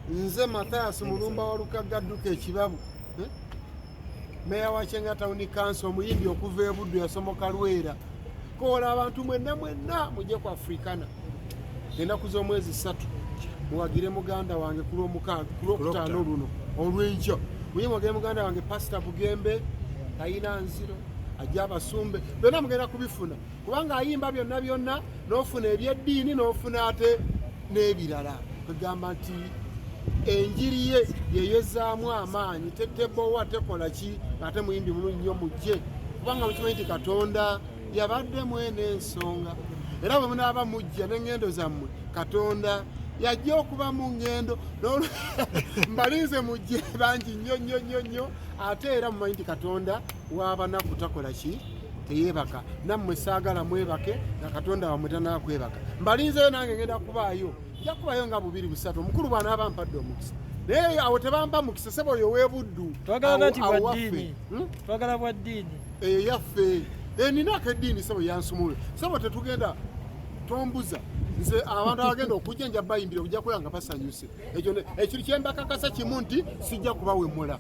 nze Mathias mulumba Walukagga Ekibabu meya wa Kyenga Town Council omuyimbi okuva e Buddu yasomoka Lwera kola abantu mwenna mujje ku Africana ennaku z'omwezi 3 muwagire muganda wange ku Lwokutaano luno olw'enkya muyimwagire muganda wange Pastor Bugembe Kayina Nziro ajja abasumbe byonna mugenda kubifuna kubanga ayimba byonna n'ofuna ebyeddiini n'ofuna ate n'ebirala kugamba nti enjiri ye yeyezaamu amaanyi tetebowa tekola ki ate muyimbi mulungi nnyo mujje kubanga mukimanyi nti Katonda yabadde mwene ensonga era bwe munaaba mujja n'engendo zammwe Katonda yajja okuba mu ngendo mbalize mujje bangi nnyo ate era mumanyi nti Katonda w'abanaku takola ki teyeebaka nammwe saagala mwebake na Katonda wamwe tanaakwebaka mbalinzeyo nange ngenda kubaayo nja kubayo nga 2-3 omukulu bw'anaaba mpadde omukisa naye awo tebampa mukisa sebo oyo w'ebuddu twagala bwa ddiini yaffe ninaako eddiini sebo yansumule sebo tetugenda tombuza nze abantu abagenda okujja nja bayimbira okujja kukola nga basanyuse ekyo kyembakakasa kimu nti sijja kubawemula